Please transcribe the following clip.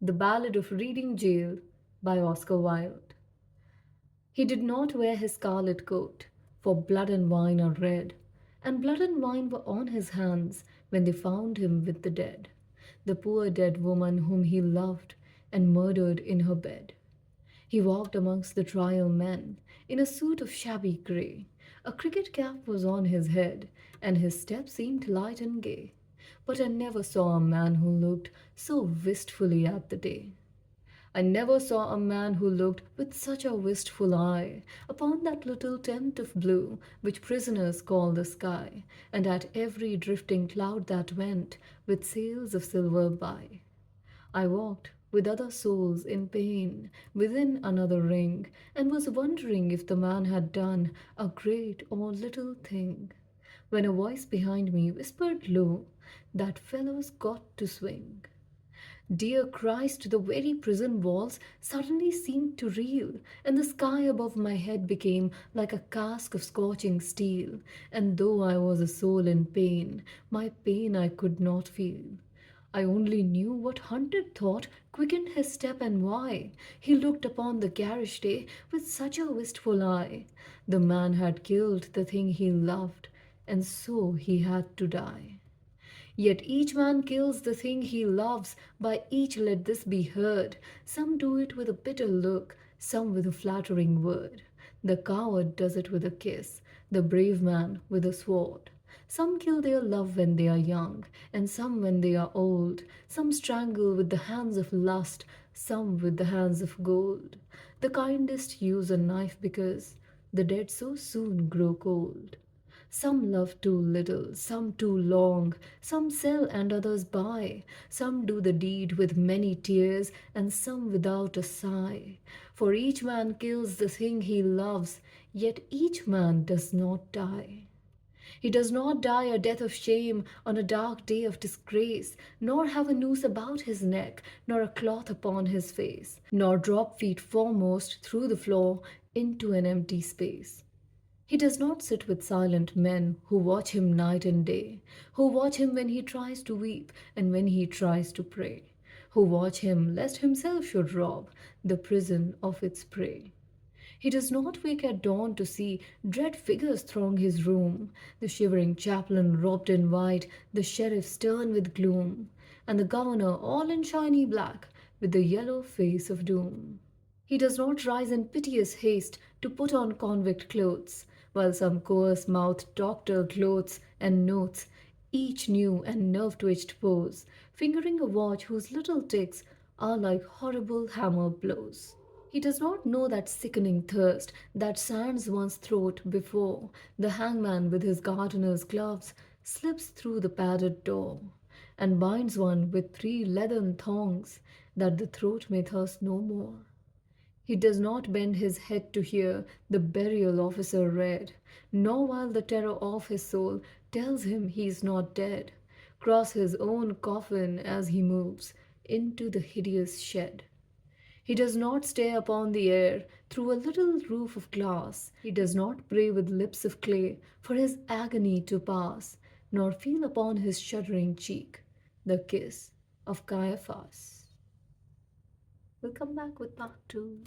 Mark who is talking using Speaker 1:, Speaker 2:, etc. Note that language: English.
Speaker 1: The Ballad of Reading Gaol by Oscar Wilde. He did not wear his scarlet coat, for blood and wine are red, and blood and wine were on his hands when they found him with the dead, the poor dead woman whom he loved and murdered in her bed. He walked amongst the trial men in a suit of shabby grey. A cricket cap was on his head, and his step seemed light and gay. But I never saw a man who looked so wistfully at the day. I never saw a man who looked with such a wistful eye upon that little tent of blue which prisoners call the sky, and at every drifting cloud that went with sails of silver by. I walked with other souls in pain within another ring, and was wondering if the man had done a great or little thing, when a voice behind me whispered low, "That fellow's got to swing." Dear Christ, the very prison walls suddenly seemed to reel, and the sky above my head became like a cask of scorching steel, and though I was a soul in pain, my pain I could not feel. I only knew what hunted thought quickened his step and why he looked upon the garish day with such a wistful eye. The man had killed the thing he loved, and so he had to die. Yet each man kills the thing he loves, by each let this be heard. Some do it with a bitter look, some with a flattering word. The coward does it with a kiss, the brave man with a sword. Some kill their love when they are young, and some when they are old. Some strangle with the hands of lust, some with the hands of gold. The kindest use a knife because the dead so soon grow cold. Some love too little, some too long, some sell and others buy. Some do the deed with many tears, and some without a sigh. For each man kills the thing he loves, yet each man does not die. He does not die a death of shame on a dark day of disgrace, nor have a noose about his neck, nor a cloth upon his face, nor drop feet foremost through the floor into an empty space. He does not sit with silent men who watch him night and day, who watch him when he tries to weep and when he tries to pray, who watch him lest himself should rob the prison of its prey. He does not wake at dawn to see dread figures throng his room, the shivering chaplain robed in white, the sheriff stern with gloom, and the governor all in shiny black with the yellow face of doom. He does not rise in piteous haste to put on convict clothes, while some coarse-mouthed doctor gloats and notes each new and nerve-twitched pose, fingering a watch whose little ticks are like horrible hammer blows. He does not know that sickening thirst that sands one's throat before the hangman with his gardener's gloves slips through the padded door and binds one with 3 leathern thongs that the throat may thirst no more. He does not bend his head to hear the burial officer read, nor while the terror of his soul tells him he is not dead, cross his own coffin as he moves into the hideous shed. He does not stare upon the air through a little roof of glass. He does not pray with lips of clay for his agony to pass, nor feel upon his shuddering cheek the kiss of Caiaphas. We'll come back with part 2.